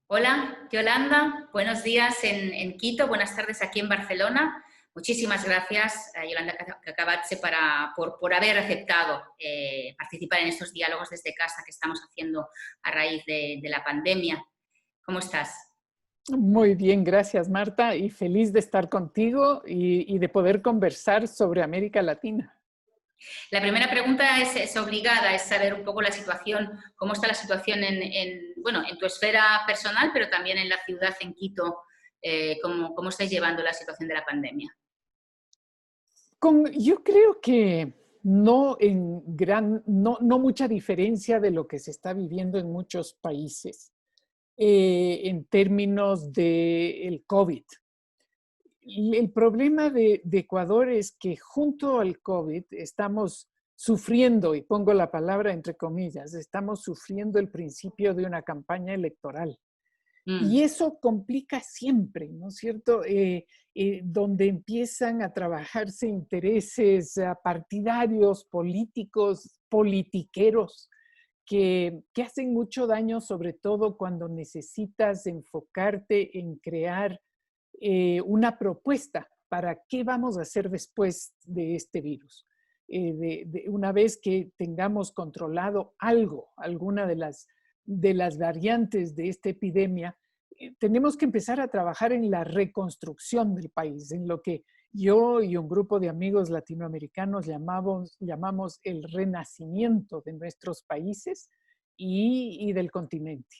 Hola, Yolanda. Buenos días en Quito, buenas tardes aquí en Barcelona. Muchísimas gracias, Yolanda Cacabatze, por haber aceptado participar en estos diálogos desde casa que estamos haciendo a raíz de la pandemia. ¿Cómo estás? Muy bien, gracias Marta, y feliz de estar contigo y de poder conversar sobre América Latina. La primera pregunta es obligada, es saber un poco la situación, cómo está la situación bueno, en tu esfera personal, pero también en la ciudad, en Quito, cómo estáis llevando la situación de la pandemia. Yo creo que no mucha diferencia de lo que se está viviendo en muchos países en términos del COVID. El problema de Ecuador es que junto al COVID estamos sufriendo, y pongo la palabra entre comillas, estamos sufriendo el principio de una campaña electoral. Y Mm. eso complica siempre, ¿no es cierto? Donde empiezan a trabajarse intereses partidarios, políticos, politiqueros, que hacen mucho daño, sobre todo cuando necesitas enfocarte en crear una propuesta para qué vamos a hacer después de este virus. Una vez que tengamos controlado alguna de las variantes de esta epidemia, tenemos que empezar a trabajar en la reconstrucción del país, en lo que yo y un grupo de amigos latinoamericanos llamamos el renacimiento de nuestros países y del continente.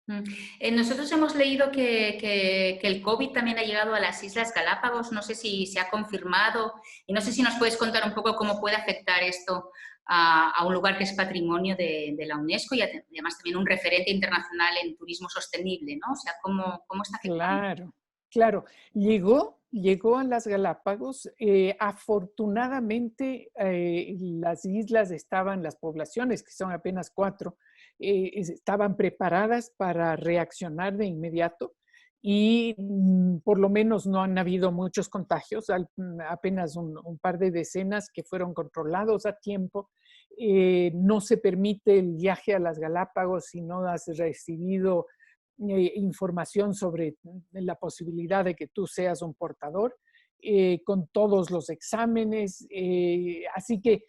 Mm. Nosotros hemos leído que el COVID también ha llegado a las Islas Galápagos. No sé si se ha confirmado y no sé si nos puedes contar un poco cómo puede afectar esto a un lugar que es patrimonio de la UNESCO y además también un referente internacional en turismo sostenible, ¿no? O sea, ¿cómo está afectando? Claro, claro. Llegó a las Galápagos. Afortunadamente, las islas estaban, las poblaciones, que son apenas 4, estaban preparadas para reaccionar de inmediato y por lo menos no han habido muchos contagios, apenas un par de decenas que fueron controlados a tiempo. No se permite el viaje a las Galápagos si no has recibido información sobre la posibilidad de que tú seas un portador, con todos los exámenes. Así que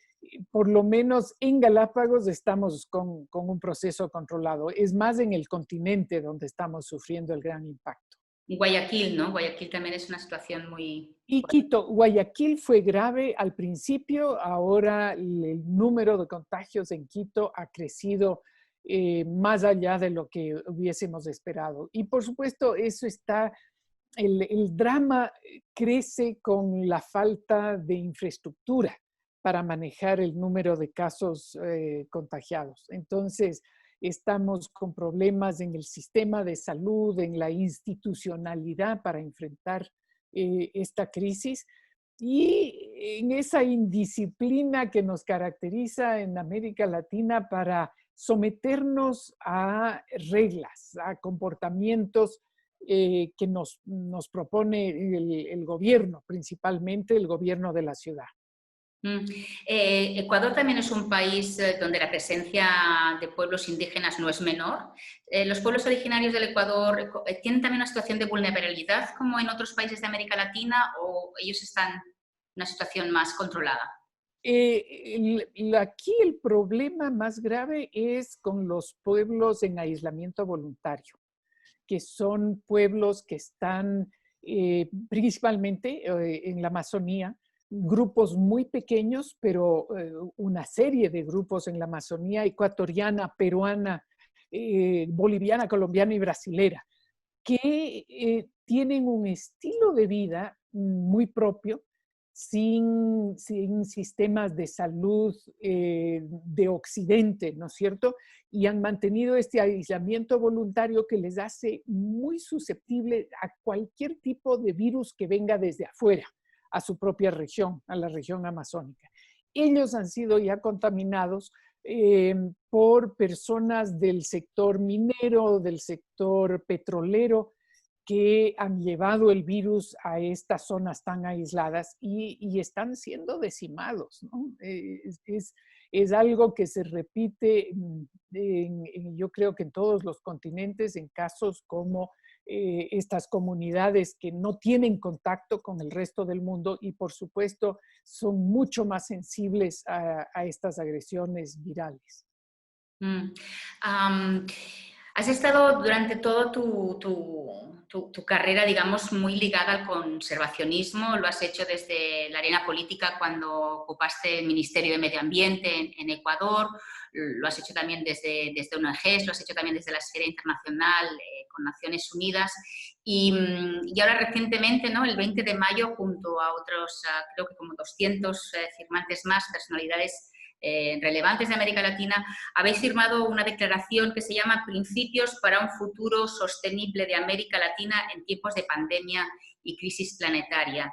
por lo menos en Galápagos estamos con un proceso controlado. Es más en el continente donde estamos sufriendo el gran impacto. Guayaquil, ¿no? Guayaquil también es una situación muy Y fuerte. Quito, Guayaquil fue grave al principio, ahora el número de contagios en Quito ha crecido más allá de lo que hubiésemos esperado. Y por supuesto, el drama crece con la falta de infraestructura para manejar el número de casos contagiados. Entonces, estamos con problemas en el sistema de salud, en la institucionalidad para enfrentar esta crisis y en esa indisciplina que nos caracteriza en América Latina para someternos a reglas, a comportamientos que nos propone el gobierno, principalmente el gobierno de la ciudad. Mm. Ecuador también es un país donde la presencia de pueblos indígenas no es menor. ¿Los pueblos originarios del Ecuador tienen también una situación de vulnerabilidad como en otros países de América Latina o ellos están en una situación más controlada? Aquí el problema más grave es con los pueblos en aislamiento voluntario, que son pueblos que están principalmente en la Amazonía, grupos muy pequeños, pero una serie de grupos en la Amazonía ecuatoriana, peruana, boliviana, colombiana y brasilera, que tienen un estilo de vida muy propio, sin sistemas de salud de Occidente, ¿no es cierto? Y han mantenido este aislamiento voluntario que les hace muy susceptible a cualquier tipo de virus que venga desde afuera, a su propia región, a la región amazónica. Ellos han sido ya contaminados por personas del sector minero, del sector petrolero, que han llevado el virus a estas zonas tan aisladas y están siendo decimados, ¿no? Es algo que se repite, yo creo que en todos los continentes, en casos como estas comunidades que no tienen contacto con el resto del mundo y por supuesto son mucho más sensibles a estas agresiones virales. Mm. Am, Has estado durante todo tu carrera, digamos, muy ligada al conservacionismo. Lo has hecho desde la arena política cuando ocupaste el Ministerio de Medio Ambiente en Ecuador. Lo has hecho también desde ONGs, lo has hecho también desde la esfera internacional con Naciones Unidas. Y ahora recientemente, ¿no? El 20 de mayo, junto a otros, creo que como 200 firmantes más, personalidades relevantes de América Latina, habéis firmado una declaración que se llama Principios para un futuro sostenible de América Latina en tiempos de pandemia y crisis planetaria.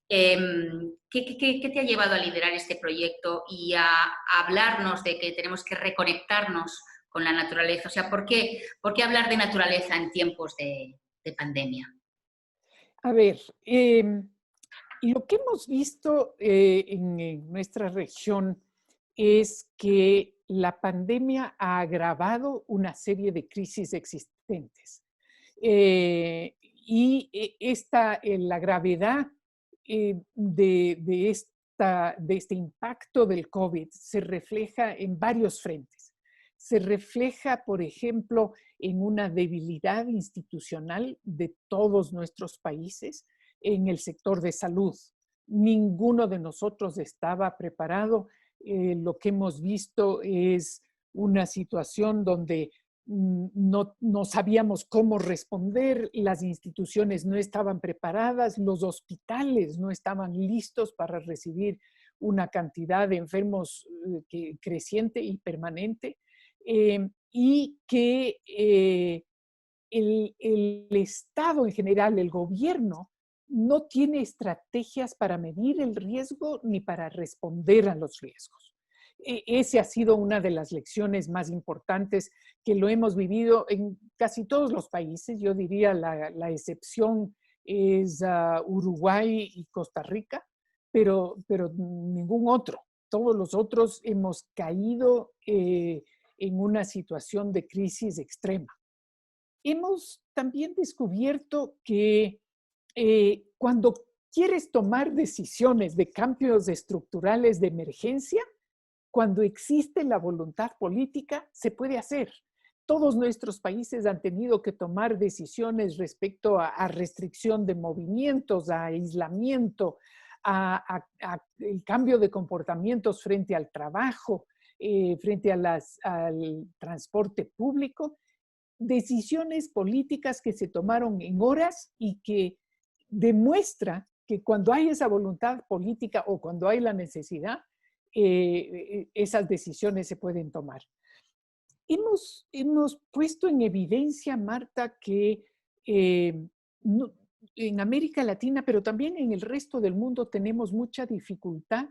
¿Qué te ha llevado a liderar este proyecto y a hablarnos de que tenemos que reconectarnos con la naturaleza? O sea, ¿por qué hablar de naturaleza en tiempos de pandemia? A ver, lo que hemos visto en nuestra región es que la pandemia ha agravado una serie de crisis existentes. La gravedad de este impacto del COVID se refleja en varios frentes. Se refleja, por ejemplo, en una debilidad institucional de todos nuestros países en el sector de salud. Ninguno de nosotros estaba preparado. Lo que hemos visto es una situación donde no sabíamos cómo responder, las instituciones no estaban preparadas, los hospitales no estaban listos para recibir una cantidad de enfermos creciente y permanente, y que el Estado en general, el gobierno, no tiene estrategias para medir el riesgo ni para responder a los riesgos. Esa ha sido una de las lecciones más importantes que lo hemos vivido en casi todos los países. Yo diría la excepción es Uruguay y Costa Rica, pero ningún otro. Todos los otros hemos caído en una situación de crisis extrema. Hemos también descubierto que cuando quieres tomar decisiones de cambios estructurales de emergencia, cuando existe la voluntad política, se puede hacer. Todos nuestros países han tenido que tomar decisiones respecto a restricción de movimientos, a aislamiento, a el cambio de comportamientos frente al trabajo, frente al transporte público. Decisiones políticas que se tomaron en horas y que demuestra que cuando hay esa voluntad política o cuando hay la necesidad, esas decisiones se pueden tomar. Hemos puesto en evidencia, Marta, que en América Latina, pero también en el resto del mundo, tenemos mucha dificultad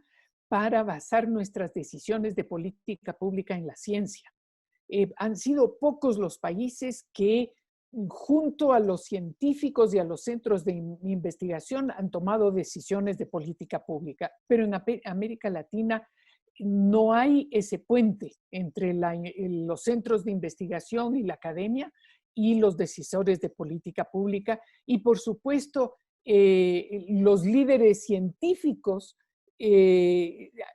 para basar nuestras decisiones de política pública en la ciencia. Han sido pocos los países que junto a los científicos y a los centros de investigación han tomado decisiones de política pública, pero en América Latina no hay ese puente entre los centros de investigación y la academia y los decisores de política pública. Y por supuesto, los líderes científicos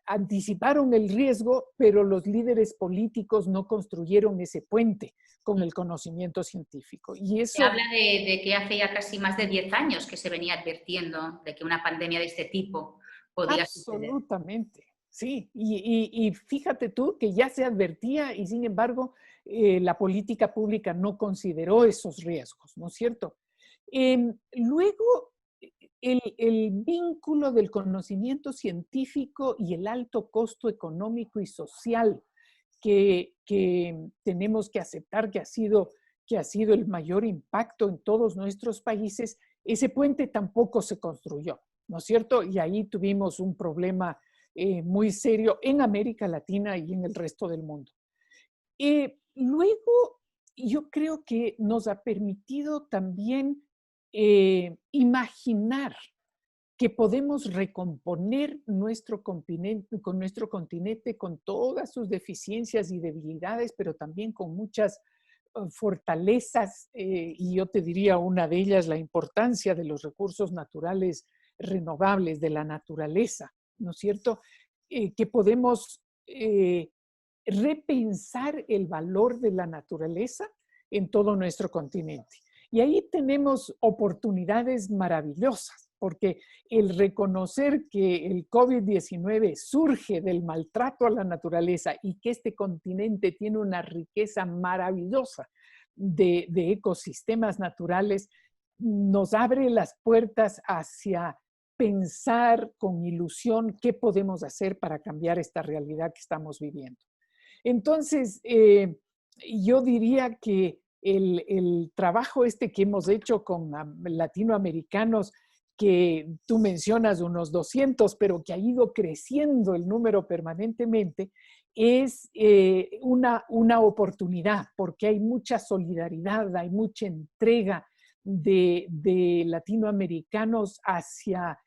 anticiparon el riesgo, pero los líderes políticos no construyeron ese puente con el conocimiento científico. Y eso, se habla de que hace ya casi más de 10 años que se venía advirtiendo de que una pandemia de este tipo podía suceder. absolutamente, sí. Y fíjate tú que ya se advertía y sin embargo la política pública no consideró esos riesgos, ¿no es cierto? Luego, el vínculo del conocimiento científico y el alto costo económico y social que tenemos que aceptar que ha sido el mayor impacto en todos nuestros países, ese puente tampoco se construyó, ¿no es cierto? Y ahí tuvimos un problema muy serio en América Latina y en el resto del mundo. Luego, yo creo que nos ha permitido también imaginar que podemos recomponer nuestro continente con todas sus deficiencias y debilidades, pero también con muchas fortalezas, y yo te diría una de ellas, la importancia de los recursos naturales renovables, de la naturaleza, ¿no es cierto? Que podemos repensar el valor de la naturaleza en todo nuestro continente. Y ahí tenemos oportunidades maravillosas, porque el reconocer que el COVID-19 surge del maltrato a la naturaleza y que este continente tiene una riqueza maravillosa de ecosistemas naturales, nos abre las puertas hacia pensar con ilusión qué podemos hacer para cambiar esta realidad que estamos viviendo. Entonces, yo diría que el trabajo este que hemos hecho con latinoamericanos, que tú mencionas unos 200, pero que ha ido creciendo el número permanentemente, es una oportunidad, porque hay mucha solidaridad, hay mucha entrega de latinoamericanos hacia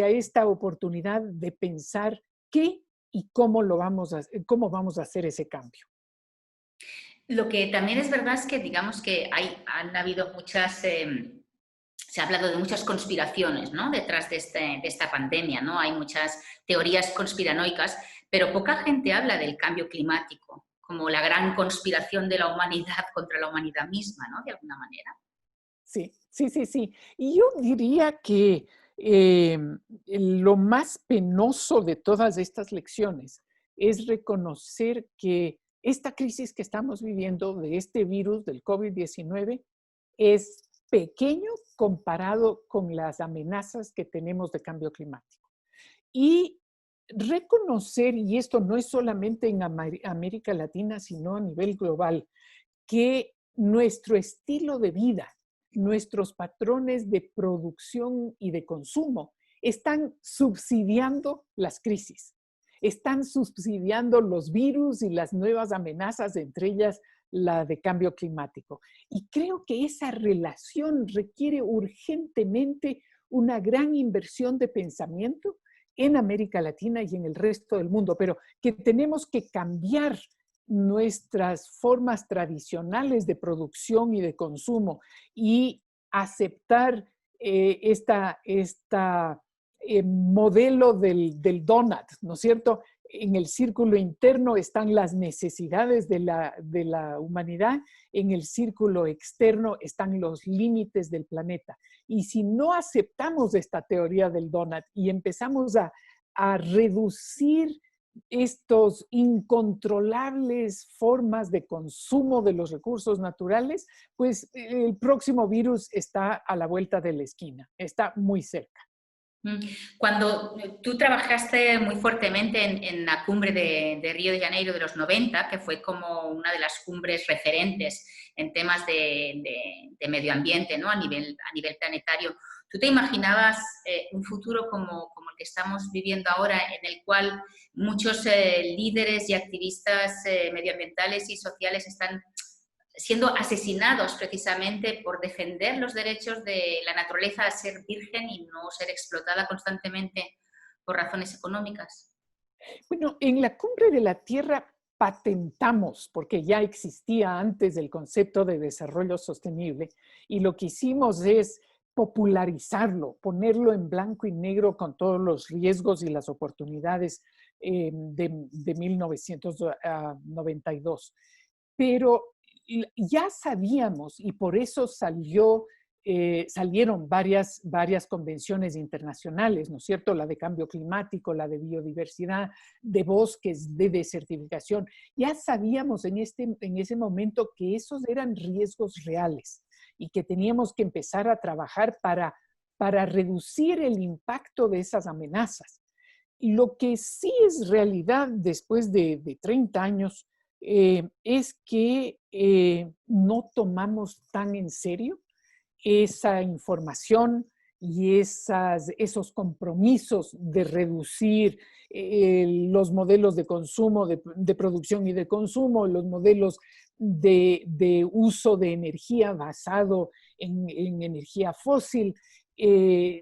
esta oportunidad de pensar qué y cómo cómo vamos a hacer ese cambio. Lo que también es verdad es que, digamos que han habido muchas, se ha hablado de muchas conspiraciones, ¿no? Detrás de esta pandemia, ¿no? Hay muchas teorías conspiranoicas, pero poca gente habla del cambio climático como la gran conspiración de la humanidad contra la humanidad misma, ¿no? De alguna manera. Sí, sí, sí, sí. Y yo diría que lo más penoso de todas estas lecciones es reconocer que esta crisis que estamos viviendo de este virus del COVID-19 es pequeño comparado con las amenazas que tenemos de cambio climático. Y reconocer, y esto no es solamente en América Latina, sino a nivel global, que nuestro estilo de vida, nuestros patrones de producción y de consumo están subsidiando las crisis, están subsidiando los virus y las nuevas amenazas, entre ellas la de cambio climático. Y creo que esa relación requiere urgentemente una gran inversión de pensamiento en América Latina y en el resto del mundo, pero que tenemos que cambiar nuestras formas tradicionales de producción y de consumo y aceptar modelo del donut, ¿no es cierto? En el círculo interno están las necesidades de la humanidad, en el círculo externo están los límites del planeta. Y si no aceptamos esta teoría del donut y empezamos a reducir estos incontrolables formas de consumo de los recursos naturales, pues el próximo virus está a la vuelta de la esquina, está muy cerca. Cuando tú trabajaste muy fuertemente en la cumbre de Río de Janeiro de los 90, que fue como una de las cumbres referentes en temas de medio ambiente, ¿no? a nivel planetario, ¿tú te imaginabas un futuro como el que estamos viviendo ahora, en el cual muchos líderes y activistas medioambientales y sociales están siendo asesinados precisamente por defender los derechos de la naturaleza a ser virgen y no ser explotada constantemente por razones económicas? Bueno, en la Cumbre de la Tierra patentamos, porque ya existía antes el concepto de desarrollo sostenible, y lo que hicimos es popularizarlo, ponerlo en blanco y negro con todos los riesgos y las oportunidades de 1992. Pero ya sabíamos, y por eso salieron varias convenciones internacionales, ¿no es cierto? La de cambio climático, la de biodiversidad, de bosques, de desertificación. Ya sabíamos en ese momento que esos eran riesgos reales y que teníamos que empezar a trabajar para reducir el impacto de esas amenazas. Lo que sí es realidad después de 30 años es que no tomamos tan en serio esa información y esos compromisos de reducir los modelos de consumo, de producción y de consumo, los modelos de uso de energía basado en energía fósil,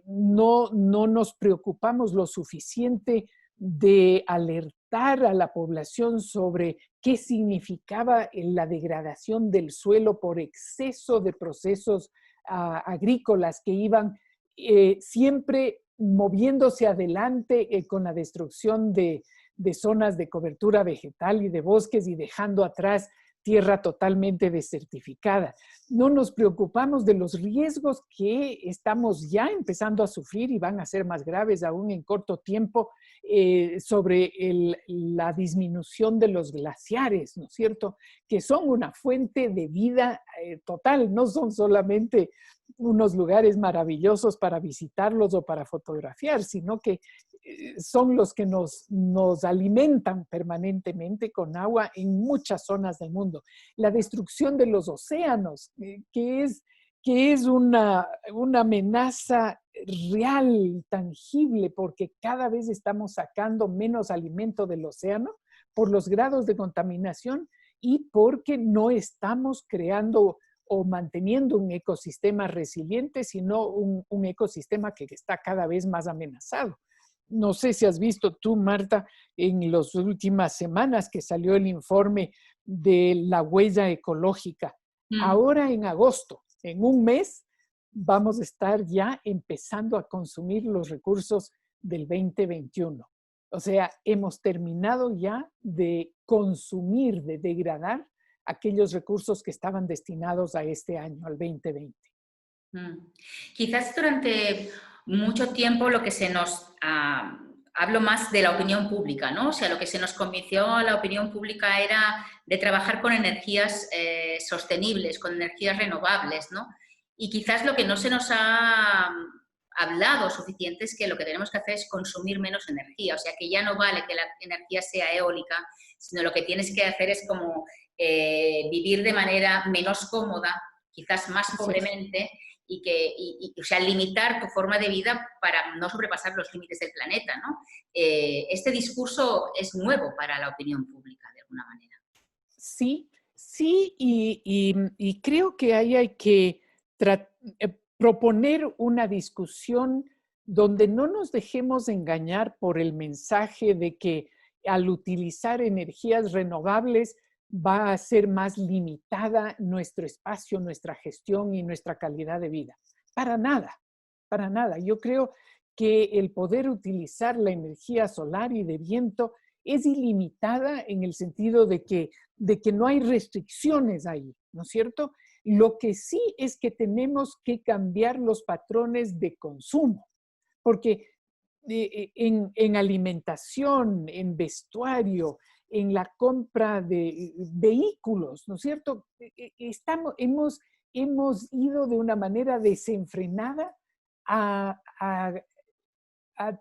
no nos preocupamos lo suficiente de alertar a la población sobre qué significaba la degradación del suelo por exceso de procesos agrícolas que iban siempre moviéndose adelante con la destrucción de zonas de cobertura vegetal y de bosques y dejando atrás tierra totalmente desertificada. No nos preocupamos de los riesgos que estamos ya empezando a sufrir y van a ser más graves aún en corto tiempo sobre la disminución de los glaciares, ¿no es cierto? Que son una fuente de vida total, no son solamente unos lugares maravillosos para visitarlos o para fotografiar, sino que son los que nos alimentan permanentemente con agua en muchas zonas del mundo. La destrucción de los océanos, que es una amenaza real, tangible, porque cada vez estamos sacando menos alimento del océano por los grados de contaminación y porque no estamos creando o manteniendo un ecosistema resiliente, sino un ecosistema que está cada vez más amenazado. No sé si has visto tú, Marta, en las últimas semanas que salió el informe de la huella ecológica. Ahora en agosto, en un mes, vamos a estar ya empezando a consumir los recursos del 2021. O sea, hemos terminado ya de consumir, de degradar aquellos recursos que estaban destinados a este año, al 2020. Quizás durante mucho tiempo lo que se nos... hablo más de la opinión pública, ¿no? O sea, lo que se nos convenció a la opinión pública era de trabajar con energías sostenibles, con energías renovables, ¿no? Y quizás lo que no se nos ha hablado suficiente es que lo que tenemos que hacer es consumir menos energía, o sea, que ya no vale que la energía sea eólica, sino lo que tienes que hacer es como vivir de manera menos cómoda, quizás más pobremente, y o sea, limitar tu forma de vida para no sobrepasar los límites del planeta, ¿no? Este discurso es nuevo para la opinión pública, de alguna manera. Sí, sí, y creo que ahí hay que proponer una discusión donde no nos dejemos engañar por el mensaje de que al utilizar energías renovables va a ser más limitada nuestro espacio, nuestra gestión y nuestra calidad de vida. Para nada, para nada. Yo creo que el poder utilizar la energía solar y de viento es ilimitada en el sentido de que no hay restricciones ahí, ¿no es cierto? Lo que sí es que tenemos que cambiar los patrones de consumo, porque en alimentación, en vestuario, en la compra de vehículos, ¿no es cierto? Hemos ido de una manera desenfrenada a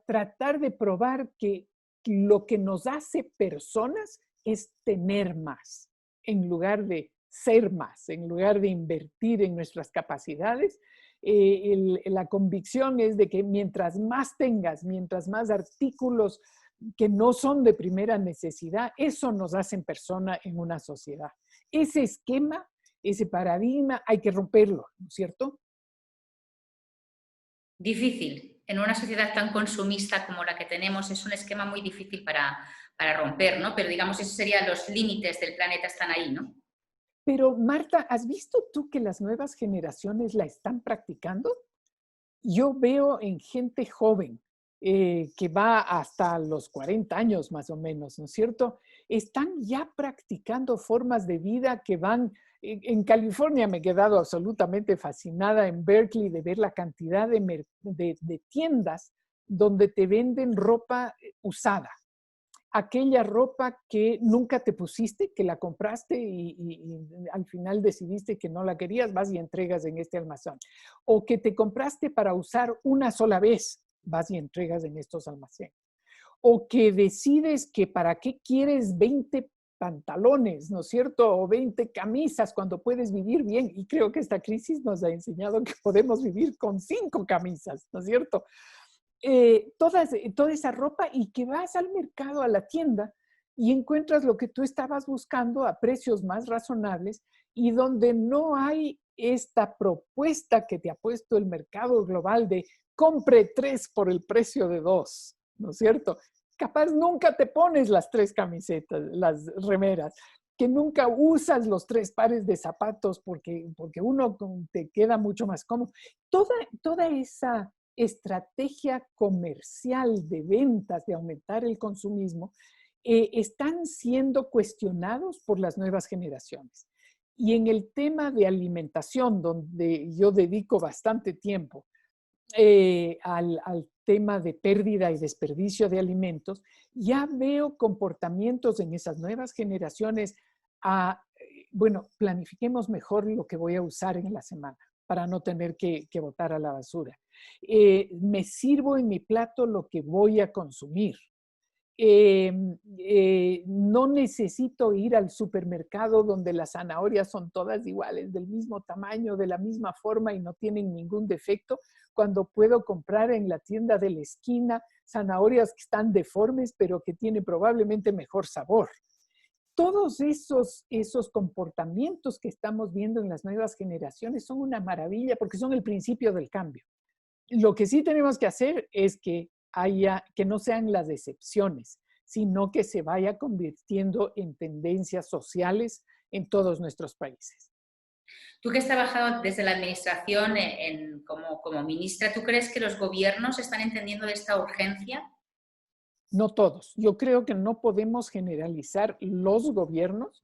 tratar de probar que lo que nos hace personas es tener más, en lugar de ser más, en lugar de invertir en nuestras capacidades. La convicción es de que mientras más tengas, mientras más artículos que no son de primera necesidad, eso nos hace persona en una sociedad. Ese esquema, ese paradigma, hay que romperlo, ¿no es cierto? Difícil. En una sociedad tan consumista como la que tenemos es un esquema muy difícil para romper, ¿no? Pero digamos, esos serían los límites del planeta, están ahí, ¿no? Pero Marta, ¿has visto tú que las nuevas generaciones la están practicando? Yo veo en gente joven que va hasta los 40 años más o menos, ¿no es cierto? Están ya practicando formas de vida que van... En California me he quedado absolutamente fascinada en Berkeley de ver la cantidad de tiendas donde te venden ropa usada. Aquella ropa que nunca te pusiste, que la compraste y al final decidiste que no la querías, vas y entregas en este almacén. O que te compraste para usar una sola vez, vas y entregas en estos almacenes. O que decides que para qué quieres 20 pantalones, ¿no es cierto? O 20 camisas cuando puedes vivir bien. Y creo que esta crisis nos ha enseñado que podemos vivir con 5 camisas, ¿no es cierto? Toda esa ropa y que vas al mercado, a la tienda y encuentras lo que tú estabas buscando a precios más razonables y donde no hay esta propuesta que te ha puesto el mercado global de compre 3 por el precio de 2, ¿no es cierto? Capaz nunca te pones las 3 camisetas, las remeras, que nunca usas los 3 pares de zapatos porque uno te queda mucho más cómodo. Toda esa estrategia comercial de ventas, de aumentar el consumismo, están siendo cuestionados por las nuevas generaciones. Y en el tema de alimentación, donde yo dedico bastante tiempo al tema de pérdida y desperdicio de alimentos, ya veo comportamientos en esas nuevas generaciones bueno, planifiquemos mejor lo que voy a usar en la semana para no tener que botar a la basura. Me sirvo en mi plato lo que voy a consumir. No necesito ir al supermercado donde las zanahorias son todas iguales, del mismo tamaño, de la misma forma y no tienen ningún defecto, cuando puedo comprar en la tienda de la esquina zanahorias que están deformes, pero que tienen probablemente mejor sabor. Todos esos comportamientos que estamos viendo en las nuevas generaciones son una maravilla porque son el principio del cambio. Lo que sí tenemos que hacer es que no sean las excepciones, sino que se vaya convirtiendo en tendencias sociales en todos nuestros países. Tú que has trabajado desde la administración como ministra, ¿tú crees que los gobiernos están entendiendo de esta urgencia? No todos. Yo creo que no podemos generalizar los gobiernos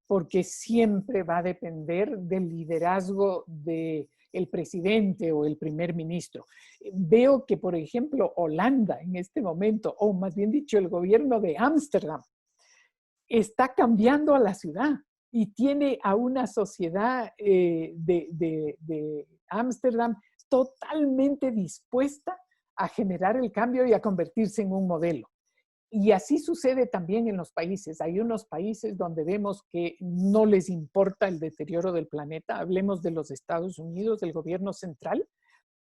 porque siempre va a depender del liderazgo del presidente o el primer ministro. Veo que, por ejemplo, Holanda en este momento, o más bien dicho, el gobierno de Ámsterdam, está cambiando a la ciudad y tiene a una sociedad de Ámsterdam totalmente dispuesta a generar el cambio y a convertirse en un modelo. Y así sucede también en los países. Hay unos países donde vemos que no les importa el deterioro del planeta. Hablemos de los Estados Unidos, del gobierno central,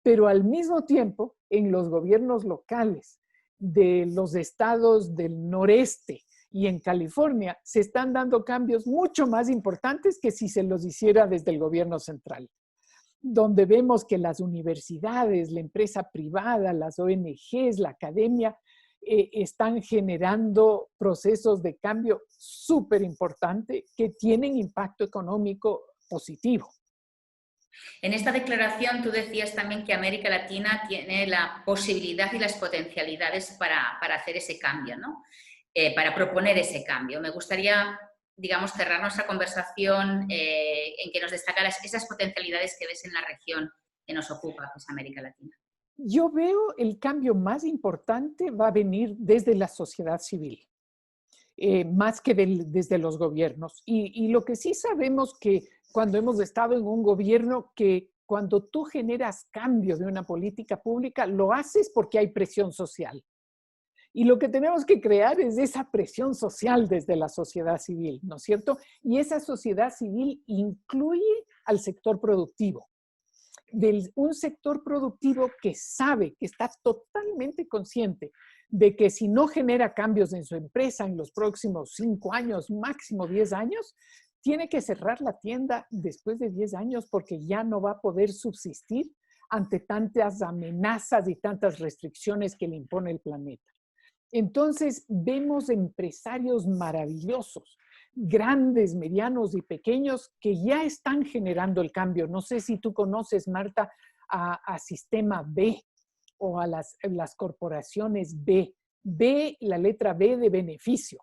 pero al mismo tiempo en los gobiernos locales de los estados del noreste y en California se están dando cambios mucho más importantes que si se los hiciera desde el gobierno central, donde vemos que las universidades, la empresa privada, las ONGs, la academia, están generando procesos de cambio súper importante que tienen impacto económico positivo. En esta declaración tú decías también que América Latina tiene la posibilidad y las potencialidades para hacer ese cambio, ¿no? Para proponer ese cambio. Me gustaría, digamos, cerrar nuestra conversación en que nos destacaras esas potencialidades que ves en la región que nos ocupa, que es América Latina. Yo veo el cambio más importante va a venir desde la sociedad civil, más que desde los gobiernos. Y lo que sí sabemos que cuando hemos estado en un gobierno, que cuando tú generas cambio de una política pública, lo haces porque hay presión social. Y lo que tenemos que crear es esa presión social desde la sociedad civil, ¿no es cierto? Y esa sociedad civil incluye al sector productivo. Un sector productivo que sabe, que está totalmente consciente de que si no genera cambios en su empresa en los próximos 5 años, máximo 10 años, tiene que cerrar la tienda después de 10 años porque ya no va a poder subsistir ante tantas amenazas y tantas restricciones que le impone el planeta. Entonces, vemos empresarios maravillosos, grandes, medianos y pequeños que ya están generando el cambio. No sé si tú conoces, Marta, a Sistema B o a las corporaciones B. B, la letra B de beneficio,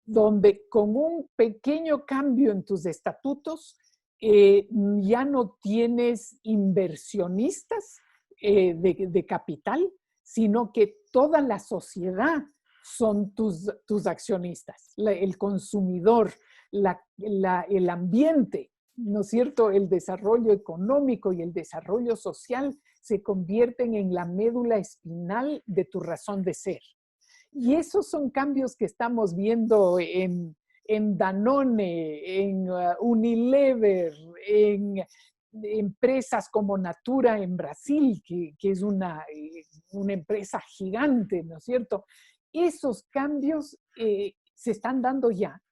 donde con un pequeño cambio en tus estatutos ya no tienes inversionistas de capital, sino que toda la sociedad son tus accionistas, el consumidor, el ambiente, ¿no es cierto? El desarrollo económico y el desarrollo social se convierten en la médula espinal de tu razón de ser. Y esos son cambios que estamos viendo en en Danone, en Unilever, en empresas como Natura en Brasil, que es una empresa gigante, ¿no es cierto? Esos cambios se están dando ya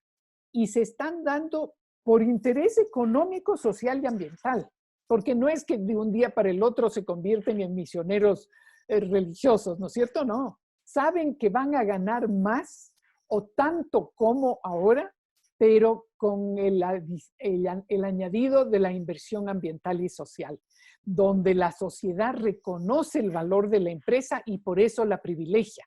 y se están dando por interés económico, social y ambiental, porque no es que de un día para el otro se convierten en misioneros religiosos, ¿no es cierto? No, saben que van a ganar más o tanto como ahora, pero con el añadido de la inversión ambiental y social, donde la sociedad reconoce el valor de la empresa y por eso la privilegia.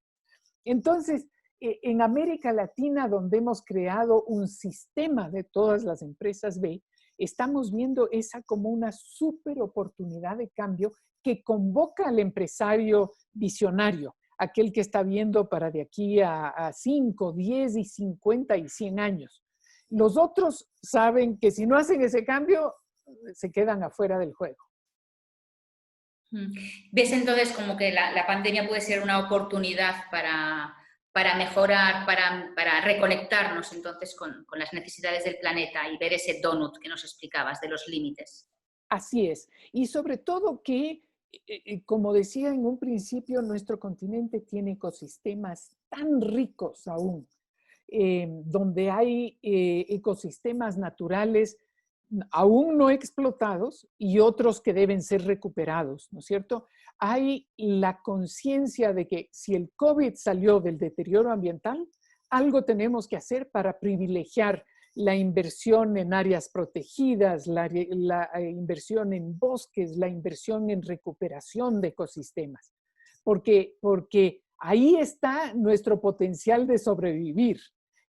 Entonces, en América Latina, donde hemos creado un sistema de todas las empresas B, estamos viendo esa como una súper oportunidad de cambio que convoca al empresario visionario, aquel que está viendo para de aquí a 5, 10 y 50 y 100 años. Los otros saben que si no hacen ese cambio, se quedan afuera del juego. ¿Ves entonces como que la pandemia puede ser una oportunidad para mejorar, para reconectarnos entonces con las necesidades del planeta y ver ese donut que nos explicabas de los límites? Así es. Y sobre todo que, como decía en un principio, nuestro continente tiene ecosistemas tan ricos aún, donde hay ecosistemas naturales aún no explotados y otros que deben ser recuperados, ¿no es cierto? Hay la conciencia de que si el COVID salió del deterioro ambiental, algo tenemos que hacer para privilegiar la inversión en áreas protegidas, la inversión en bosques, la inversión en recuperación de ecosistemas, porque ahí está nuestro potencial de sobrevivir.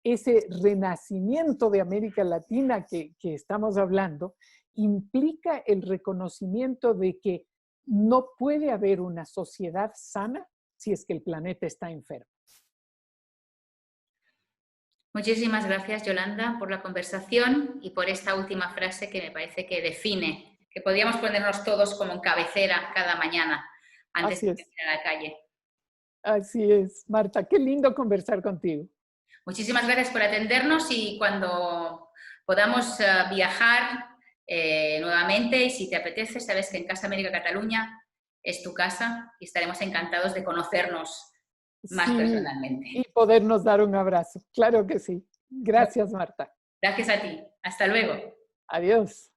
Ese renacimiento de América Latina que estamos hablando implica el reconocimiento de que no puede haber una sociedad sana si es que el planeta está enfermo. Muchísimas gracias, Yolanda, por la conversación y por esta última frase que me parece que define, que podríamos ponernos todos como cabecera cada mañana antes de salir a la calle. Así es, Marta, qué lindo conversar contigo. Muchísimas gracias por atendernos y cuando podamos viajar nuevamente y si te apetece, sabes que en Casa América Cataluña es tu casa y estaremos encantados de conocernos más personalmente. Y podernos dar un abrazo. Claro que sí. Gracias, Marta. Gracias a ti. Hasta luego. Adiós.